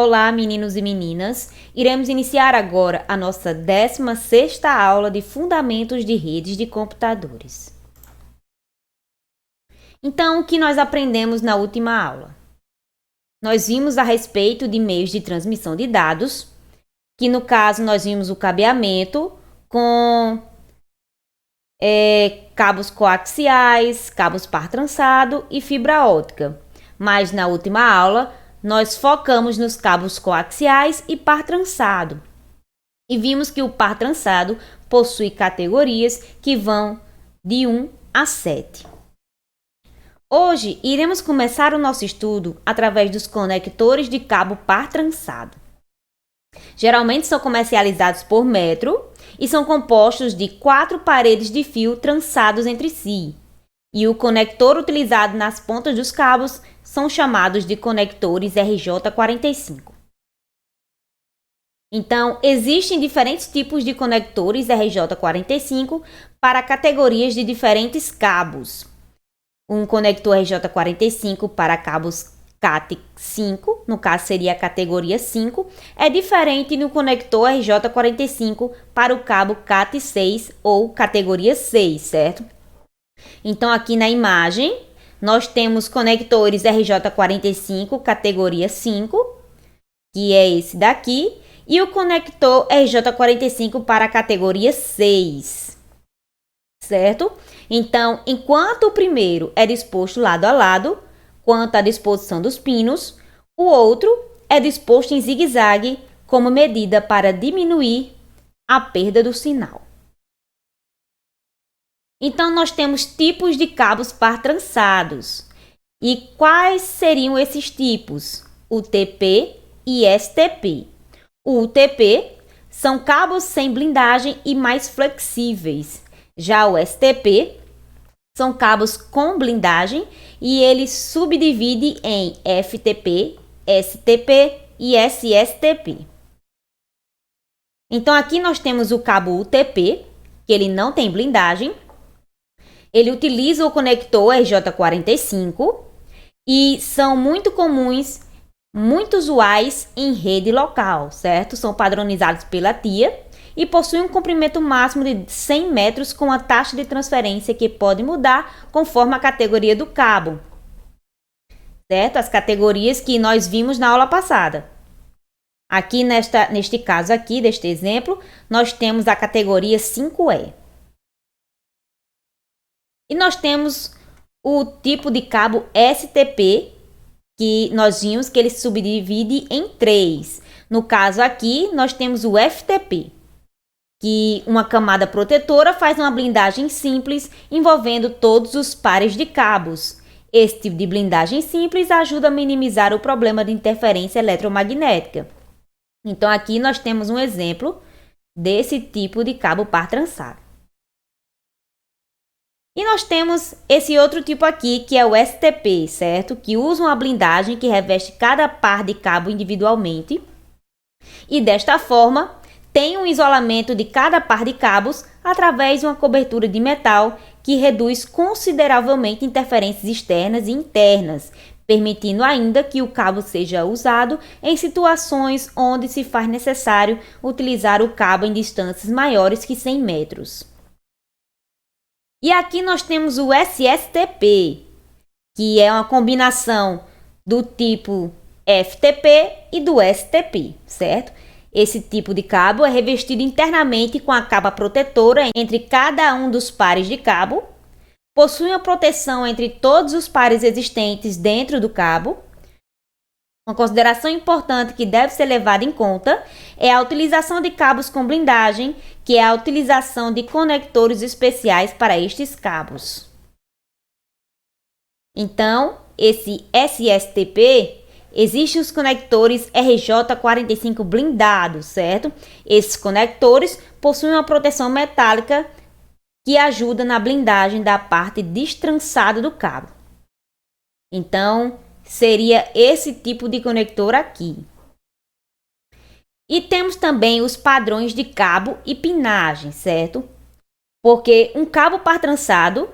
Olá, meninos e meninas! Iremos iniciar agora a nossa 16ª aula de Fundamentos de Redes de Computadores. Então, o que nós aprendemos na última aula? Nós vimos a respeito de meios de transmissão de dados, que no caso nós vimos o cabeamento com cabos coaxiais, cabos par trançado e fibra ótica. Mas na última aula, nós focamos nos cabos coaxiais e par trançado. E vimos que o par trançado possui categorias que vão de 1 a 7. Hoje, iremos começar o nosso estudo através dos conectores de cabo par trançado. Geralmente são comercializados por metro e são compostos de 4 paredes de fio trançados entre si. E o conector utilizado nas pontas dos cabos são chamados de conectores RJ45. Então, existem diferentes tipos de conectores RJ45 para categorias de diferentes cabos. Um conector RJ45 para cabos CAT5, no caso seria a categoria 5, é diferente do conector RJ45 para o cabo CAT6 ou categoria 6, certo? Então, aqui na imagem, nós temos conectores RJ45 categoria 5, que é esse daqui, e o conector RJ45 para a categoria 6, certo? Então, enquanto o primeiro é disposto lado a lado, quanto à disposição dos pinos, o outro é disposto em zigue-zague como medida para diminuir a perda do sinal. Então, nós temos tipos de cabos par trançados. E quais seriam esses tipos? UTP e STP. O UTP são cabos sem blindagem e mais flexíveis. Já o STP são cabos com blindagem e ele subdivide em FTP, STP e SSTP. Então, aqui nós temos o cabo UTP, que ele não tem blindagem. Ele utiliza o conector RJ45 e são muito comuns, muito usuais em rede local, certo? São padronizados pela TIA e possuem um comprimento máximo de 100 metros com a taxa de transferência que pode mudar conforme a categoria do cabo, certo? As categorias que nós vimos na aula passada. Aqui neste caso aqui, deste exemplo, nós temos a categoria 5E. E nós temos o tipo de cabo STP, que nós vimos que ele se subdivide em 3. No caso aqui, nós temos o FTP, que uma camada protetora faz uma blindagem simples envolvendo todos os pares de cabos. Esse tipo de blindagem simples ajuda a minimizar o problema de interferência eletromagnética. Então, aqui nós temos um exemplo desse tipo de cabo par trançado. E nós temos esse outro tipo aqui, que é o STP, certo? Que usa uma blindagem que reveste cada par de cabo individualmente. E desta forma, tem um isolamento de cada par de cabos através de uma cobertura de metal que reduz consideravelmente interferências externas e internas, permitindo ainda que o cabo seja usado em situações onde se faz necessário utilizar o cabo em distâncias maiores que 100 metros. E aqui nós temos o SSTP, que é uma combinação do tipo FTP e do STP, certo? Esse tipo de cabo é revestido internamente com a capa protetora entre cada um dos pares de cabo, possui uma proteção entre todos os pares existentes dentro do cabo. Uma consideração importante que deve ser levada em conta é a utilização de cabos com blindagem, que é a utilização de conectores especiais para estes cabos. Então, esse SSTP, existem os conectores RJ45 blindados, certo? Esses conectores possuem uma proteção metálica que ajuda na blindagem da parte destrançada do cabo. Então, seria esse tipo de conector aqui. E temos também os padrões de cabo e pinagem, certo? Porque um cabo par trançado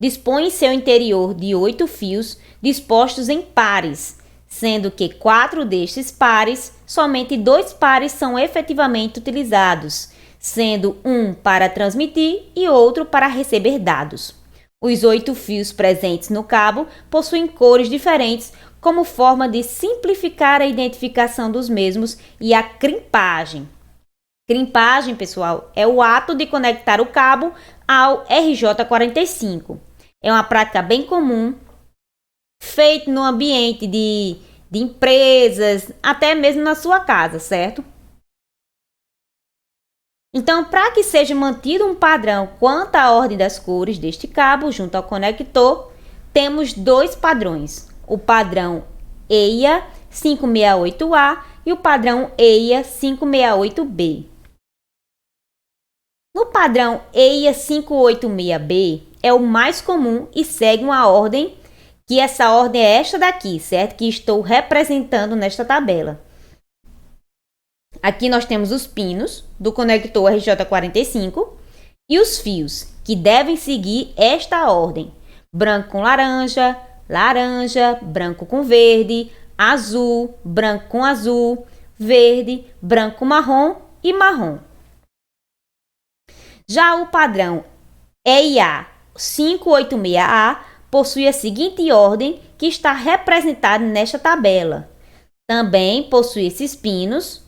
dispõe em seu interior de 8 fios dispostos em pares, sendo que 4 destes pares, somente 2 pares são efetivamente utilizados, sendo um para transmitir e outro para receber dados. Os 8 fios presentes no cabo possuem cores diferentes como forma de simplificar a identificação dos mesmos e a crimpagem. Crimpagem, pessoal, é o ato de conectar o cabo ao RJ45. É uma prática bem comum, feita no ambiente de empresas, até mesmo na sua casa, certo? Então, para que seja mantido um padrão quanto à ordem das cores deste cabo junto ao conector, temos 2 padrões, o padrão EIA 568A e o padrão EIA 568B. No padrão EIA 586B é o mais comum e segue uma ordem, que essa ordem é esta daqui, certo? Que estou representando nesta tabela. Aqui nós temos os pinos do conector RJ45 e os fios, que devem seguir esta ordem: branco com laranja, laranja, branco com verde, azul, branco com azul, verde, branco com marrom e marrom. Já o padrão EIA 586A possui a seguinte ordem, que está representada nesta tabela. Também possui esses pinos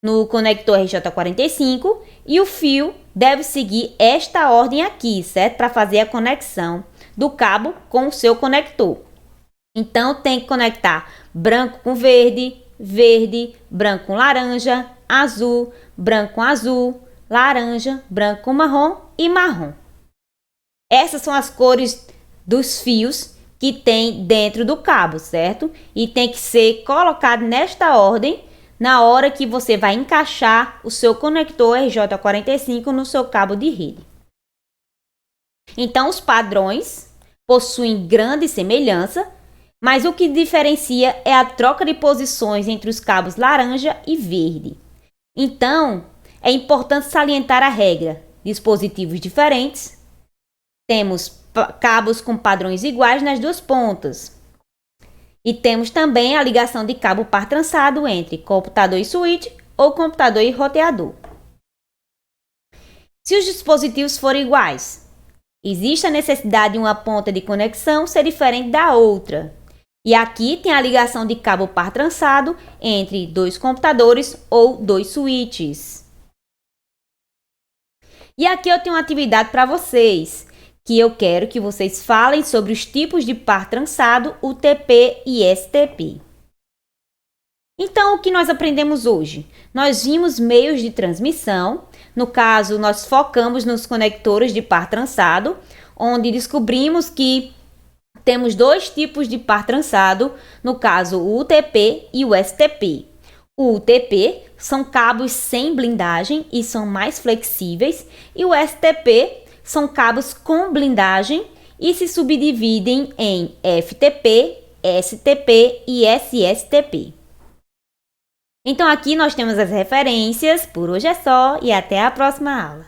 no conector RJ45 e o fio deve seguir esta ordem aqui, certo? Para fazer a conexão do cabo com o seu conector. Então, tem que conectar branco com verde, verde, branco com laranja, azul, branco com azul, laranja, branco com marrom e marrom. Essas são as cores dos fios que tem dentro do cabo, certo? E tem que ser colocado nesta ordem na hora que você vai encaixar o seu conector RJ45 no seu cabo de rede. Então, os padrões possuem grande semelhança, mas o que diferencia é a troca de posições entre os cabos laranja e verde. Então, é importante salientar a regra: dispositivos diferentes, temos cabos com padrões iguais nas duas pontas. E temos também a ligação de cabo par trançado entre computador e switch ou computador e roteador. Se os dispositivos forem iguais, existe a necessidade de uma ponta de conexão ser diferente da outra. E aqui tem a ligação de cabo par trançado entre 2 computadores ou 2 switches. E aqui eu tenho uma atividade para vocês, que eu quero que vocês falem sobre os tipos de par trançado, UTP e STP. Então, o que nós aprendemos hoje? Nós vimos meios de transmissão. No caso, nós focamos nos conectores de par trançado, onde descobrimos que temos 2 tipos de par trançado, no caso o UTP e o STP. O UTP são cabos sem blindagem e são mais flexíveis, e o STP são cabos com blindagem e se subdividem em FTP, STP e SSTP. Então aqui nós temos as referências. Por hoje é só e até a próxima aula.